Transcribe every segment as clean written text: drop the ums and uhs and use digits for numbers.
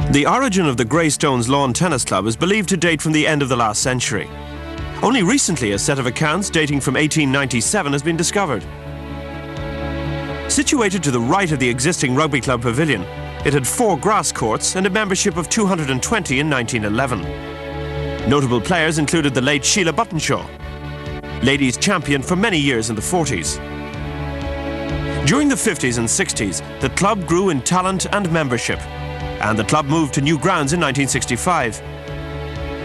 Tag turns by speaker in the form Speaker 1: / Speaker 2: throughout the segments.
Speaker 1: The origin of the Greystones Lawn Tennis Club is believed to date from the end of the last century. Only recently a set of accounts dating from 1897 has been discovered. Situated to the right of the existing rugby club pavilion, it had 4 grass courts and a membership of 220 in 1911. Notable players included the late Sheila Buttonshaw, ladies champion for many years in the 40s. During the 50s and 60s, the club grew in talent and membership, and the club moved to new grounds in 1965.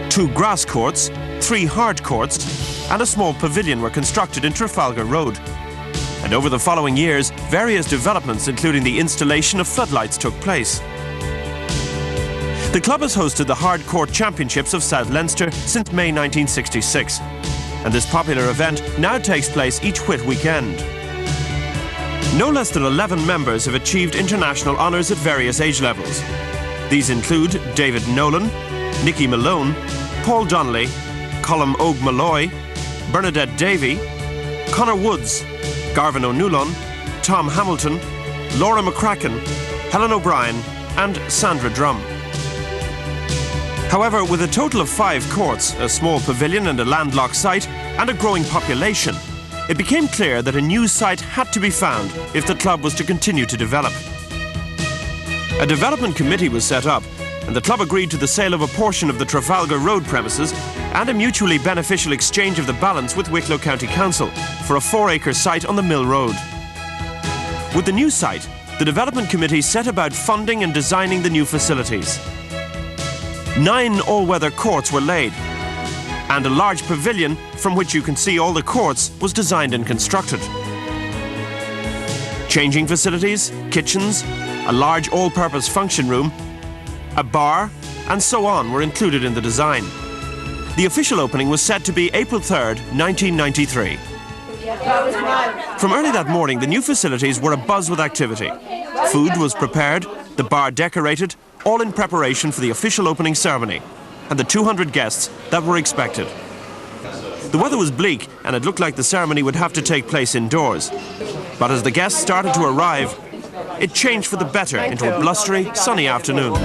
Speaker 1: 2 grass courts, 3 hard courts, and a small pavilion were constructed in Trafalgar Road. And over the following years, various developments, including the installation of floodlights, took place. The club has hosted the Hard Court Championships of South Leinster since May 1966, and this popular event now takes place each Whit weekend. No less than 11 members have achieved international honours at various age levels. These include David Nolan, Nicky Malone, Paul Donnelly, Colm Óg Malloy, Bernadette Davey, Conor Woods, Garvin O'Nulon, Tom Hamilton, Laura McCracken, Helen O'Brien and Sandra Drum. However, with a total of 5 courts, a small pavilion and a landlocked site, and a growing population, it became clear that a new site had to be found if the club was to continue to develop. A development committee was set up, and the club agreed to the sale of a portion of the Trafalgar Road premises and a mutually beneficial exchange of the balance with Wicklow County Council for a 4-acre site on the Mill Road. With the new site, the development committee set about funding and designing the new facilities. 9 all-weather courts were laid, and a large pavilion from which you can see all the courts was designed and constructed. Changing facilities, kitchens, a large all-purpose function room, a bar, and so on were included in the design. The official opening was set to be April 3rd, 1993. From early that morning, the new facilities were abuzz with activity. Food was prepared, the bar decorated, all in preparation for the official opening ceremony and the 200 guests that were expected. The weather was bleak and it looked like the ceremony would have to take place indoors. But as the guests started to arrive, it changed for the better into a blustery, sunny afternoon.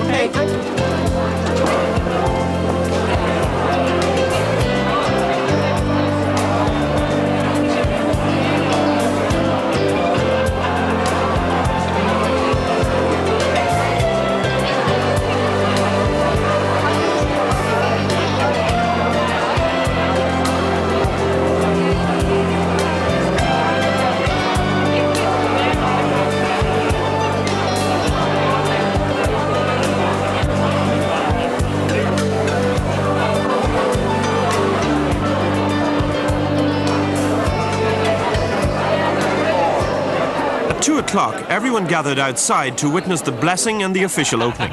Speaker 1: At 2 o'clock, everyone gathered outside to witness the blessing and the official opening.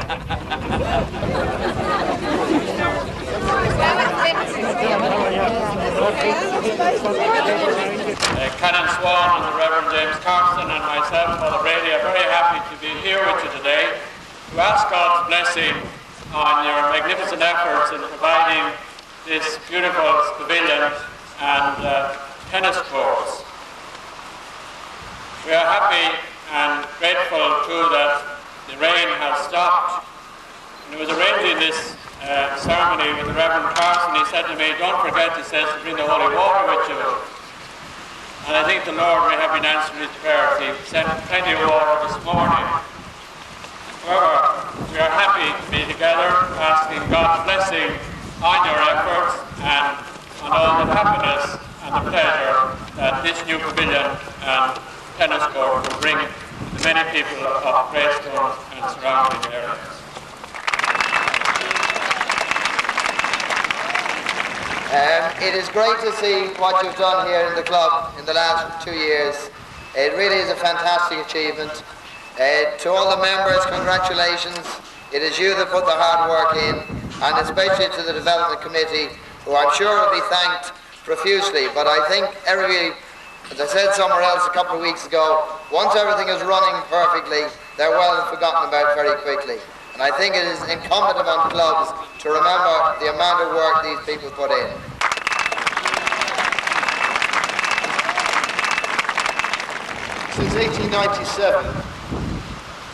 Speaker 2: Canon Swan and the Reverend James Carson and myself, Father Brady, are very happy to be here with you today to ask God's blessing on your magnificent efforts in providing this beautiful pavilion and tennis courts. We are happy and grateful too that the rain has stopped. When I was arranging this ceremony with the Reverend Carson, he said to me, "Don't forget," he says, "to bring the holy water with you." And I think the Lord may have been answering his prayers. He sent plenty of water this morning. However, we are happy to be together, asking God's blessing on your efforts and on all the happiness and the pleasure that this new pavilion and tennis court will bring to many people of Greystone and surrounding areas.
Speaker 3: It is great to see what you've done here in the club in the last 2 years. It really is a fantastic achievement. To all the members, congratulations. It is you that put the hard work in, and especially to the development committee, who I'm sure will be thanked profusely. But I think everybody, as I said somewhere else a couple of weeks ago, once everything is running perfectly, they're well forgotten about very quickly. And I think it is incumbent upon clubs to remember the amount of work these people put in. Since 1897,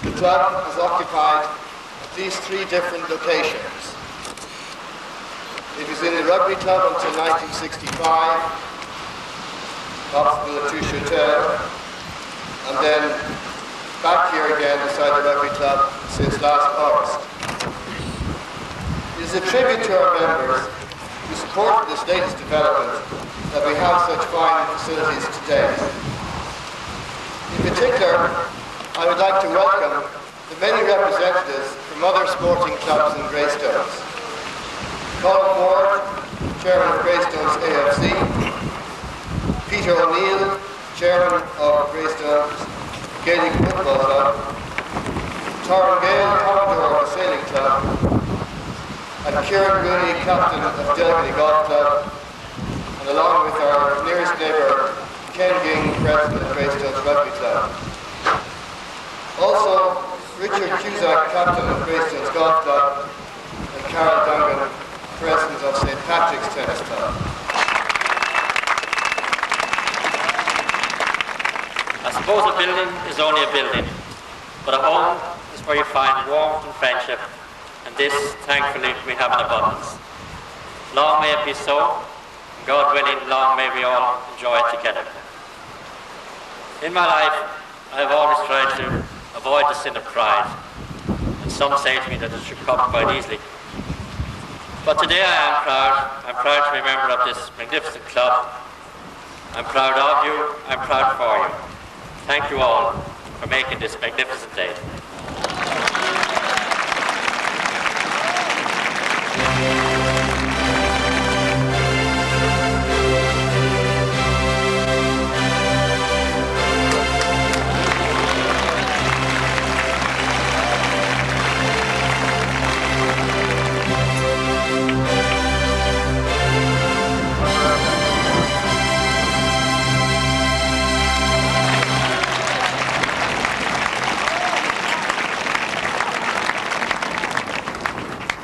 Speaker 3: the club has occupied a
Speaker 4: these three different locations. It was in the rugby club until 1965, opposite the Touche Hotel, and then back here again beside the rugby club since last August. It is a tribute to our members who supported this latest development that we have such fine facilities today. In particular, I would like to welcome the many representatives from other sporting clubs in Greystones. Colin Ward, Chairman of Greystones AFC, Peter O'Neill, Chairman of Greystones Gaelic Football Club, Torrin Gale, Commodore of the Sailing Club, and Kieran Rooney, Captain of Delgany Golf Club, and along with our nearest neighbour, Ken Ging, President of Greystones Rugby Club. Also, Richard Cusack, Captain of Greystones Golf Club, and Carol Dungan, President of St. Patrick's Tennis Club.
Speaker 5: I suppose a building is only a building, but a home is where you find warmth and friendship, and this, thankfully, we have in abundance. Long may it be so, and God willing, long may we all enjoy it together. In my life, I have always tried to avoid the sin of pride, and some say to me that it should come quite easily. But today I am proud. I'm proud to be a member of this magnificent club. I'm proud of you. I'm proud for you. Thank you all for making this magnificent day.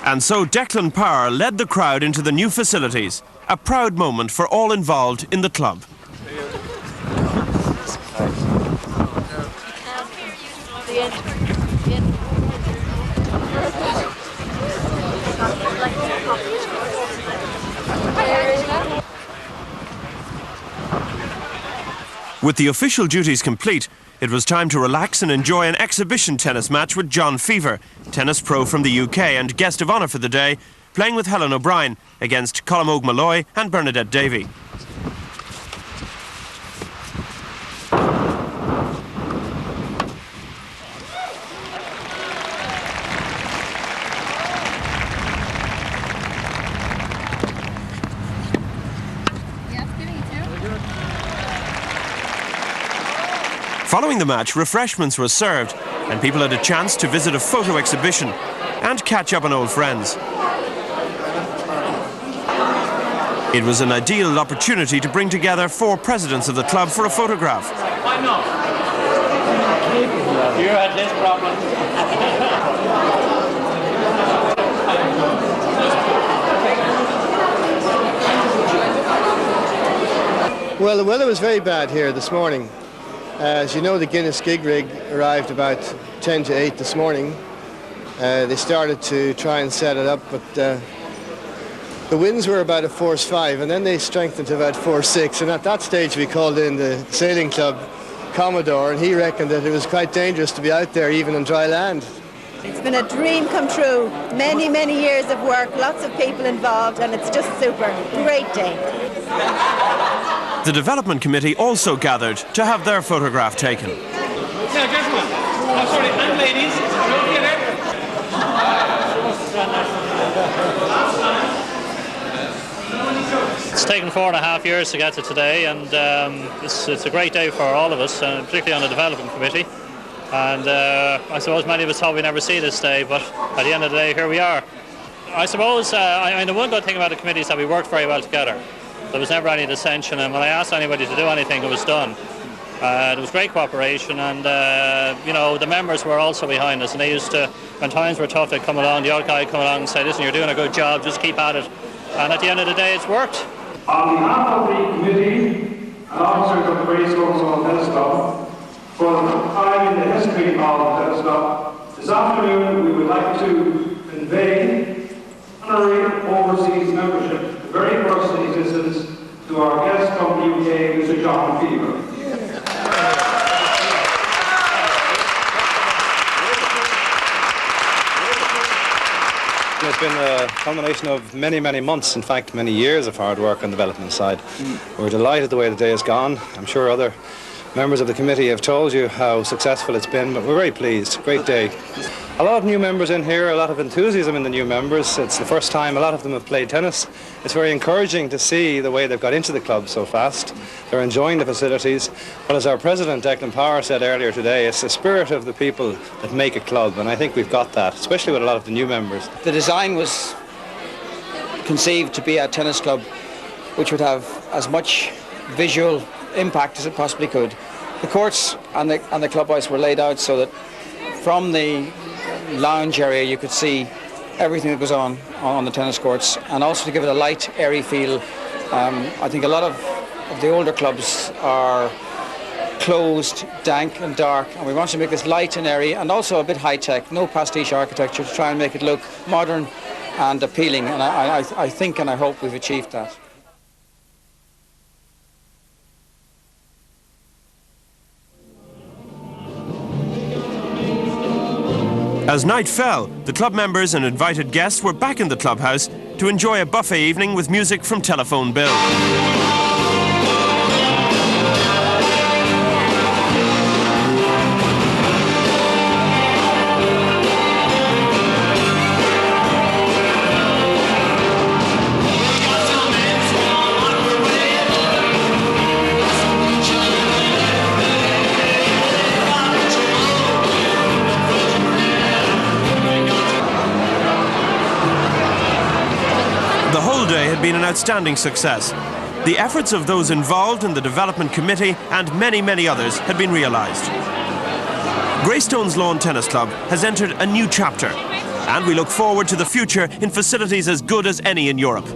Speaker 1: And so Declan Power led the crowd into the new facilities, a proud moment for all involved in the club. With the official duties complete, it was time to relax and enjoy an exhibition tennis match with John Fever, tennis pro from the UK and guest of honour for the day, playing with Helen O'Brien against Colm Óg Malloy and Bernadette Davey. Following the match, refreshments were served and people had a chance to visit a photo exhibition and catch up on old friends. It was an ideal opportunity to bring together 4 presidents of the club for a photograph.
Speaker 2: Why not? You had this problem.
Speaker 4: Well, the weather was very bad here this morning. As you know, the Guinness gig rig arrived about 10 to 8 this morning. They started to try and set it up, but the winds were about a force 5, and then they strengthened to about force 6. And at that stage, we called in the sailing club Commodore, and he reckoned that it was quite dangerous to be out there, even on dry land.
Speaker 6: It's been a dream come true. Many, many years of work, lots of people involved, and it's just super. Great day.
Speaker 1: The development committee also gathered to have their photograph taken.
Speaker 2: Yeah, gentlemen. Oh, sorry, and ladies.
Speaker 7: It's taken 4.5 years to get to today, and it's a great day for all of us, particularly on the development committee. And I suppose many of us thought we'd never see this day, but at the end of the day, here we are. I suppose the one good thing about the committee is that we worked very well together. There was never any dissension, and when I asked anybody to do anything, it was done. There was great cooperation, and the members were also behind us, and they used to, when times were tough, they'd come along, the odd guy would come along and say, listen, you're doing a good job, just keep at it. And at the end of the day, it's worked.
Speaker 8: On behalf of the committee and officers of the Greystones Tennis Club, for the time in the history of the tennis club, This afternoon we would like to convey honorary overseas membership, the very first in existence, to our guest from the UK, Mr. John Fever.
Speaker 9: It's been a culmination of many, many months, in fact, many years of hard work on the development side. We're delighted the way the day has gone. I'm sure other members of the committee have told you how successful it's been, but we're very pleased. Great day. A lot of new members in here, a lot of enthusiasm in the new members. It's the first time a lot of them have played tennis. It's very encouraging to see the way they've got into the club so fast. They're enjoying the facilities. But as our president, Declan Power, said earlier today, it's the spirit of the people that make a club, and I think we've got that, especially with a lot of the new members.
Speaker 10: The design was conceived to be a tennis club which would have as much visual impact as it possibly could. The courts and the clubhouse were laid out so that from the lounge area you could see everything that goes on the tennis courts, and also to give it a light, airy feel. I think a lot of the older clubs are closed, dank and dark, and we want to make this light and airy and also a bit high-tech, no pastiche architecture, to try and make it look modern and appealing, and I think and I hope we've achieved that.
Speaker 1: As night fell, the club members and invited guests were back in the clubhouse to enjoy a buffet evening with music from Telephone Bill. Had been an outstanding success. The efforts of those involved in the development committee and many, many others had been realised. Greystones Lawn Tennis Club has entered a new chapter, and we look forward to the future in facilities as good as any in Europe.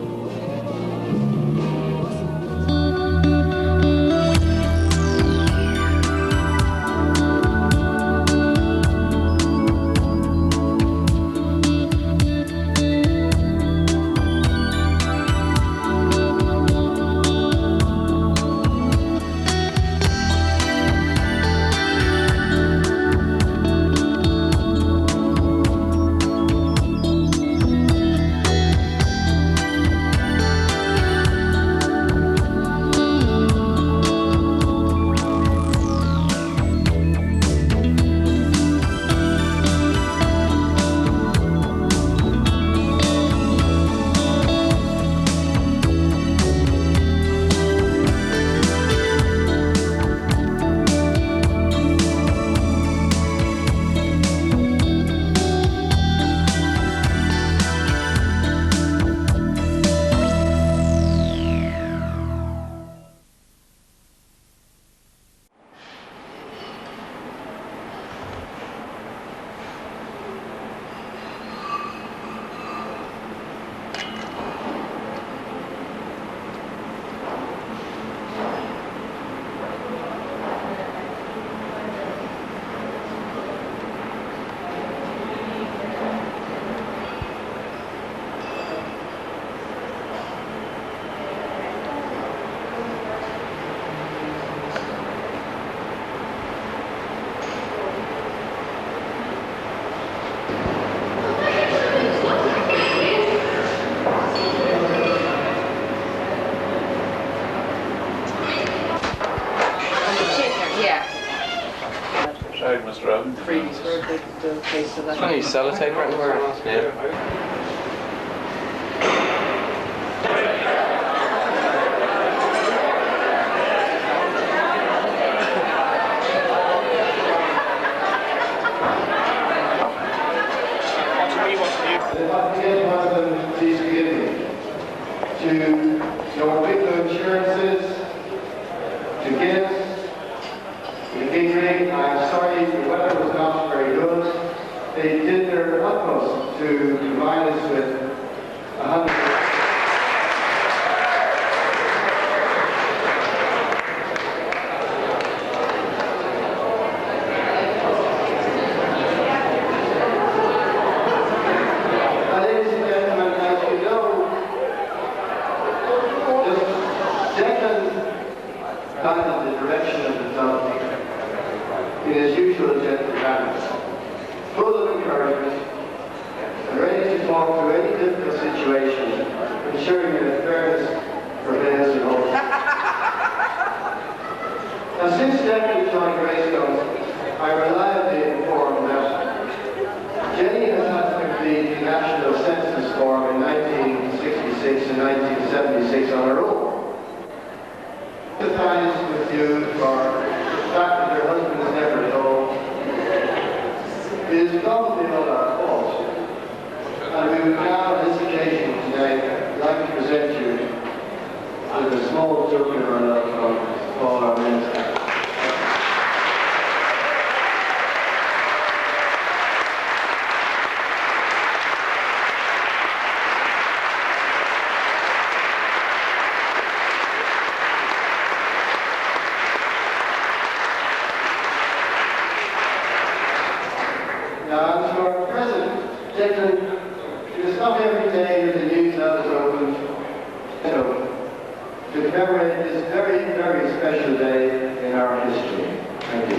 Speaker 11: Funny sellotape right where
Speaker 4: full of encouragement, and ready to talk through any difficult situation, ensuring that fairness prevails in all. Now, since Deputy John Greystones, I reliably informed that Jenny has had to complete the National Census Form in 1966 and 1976 on her own. I sympathize with you for the fact that your husband is never at home. It is probably not our fault, and we would now, on this occasion tonight, like to present you with a small token of our love from Paul, our minister. Now, to our President, Declan, it is not every day that the news house is opened to commemorate this very, very special day in our history. Thank you.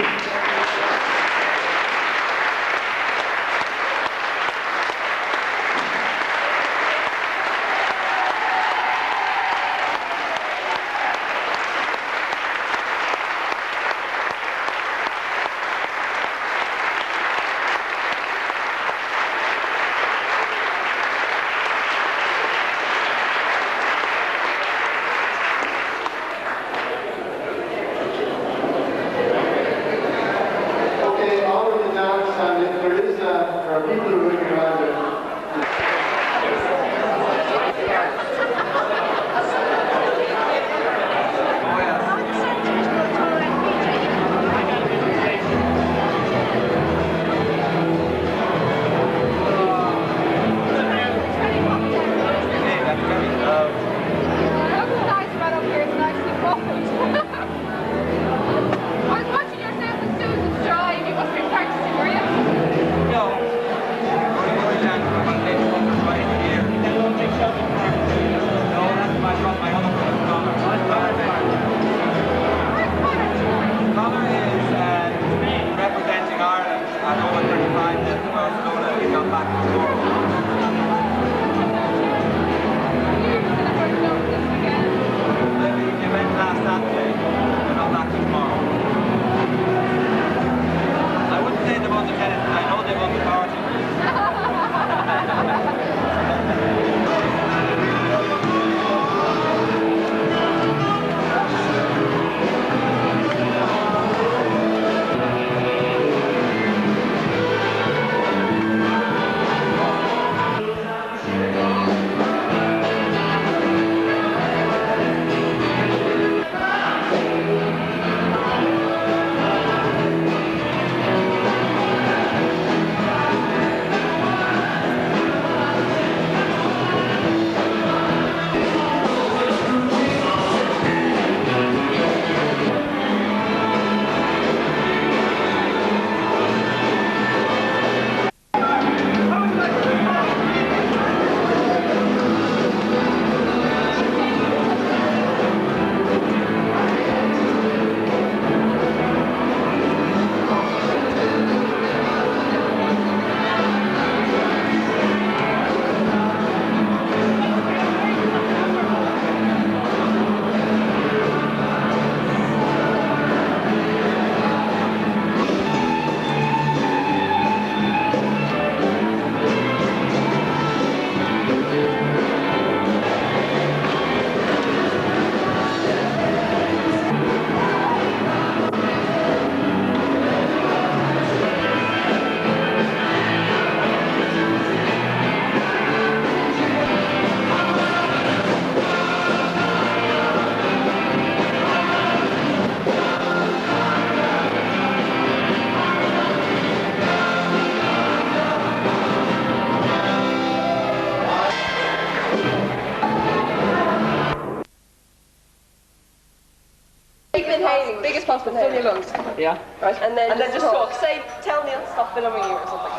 Speaker 12: Biggest possible, fill your lungs.
Speaker 11: Yeah.
Speaker 12: Right, and then just talk. Say, tell Neil to stop filming you or something.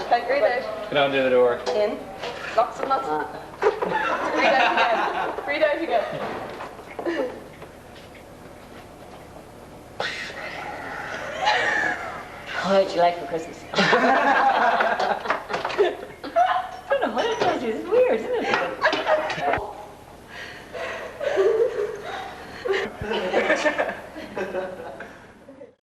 Speaker 12: Okay, breathe out.
Speaker 11: Go down to the door.
Speaker 12: In. Lots and lots. Breathe out again. Breathe out again.
Speaker 13: What would you like for Christmas? I don't know what it does you. It's weird, isn't it?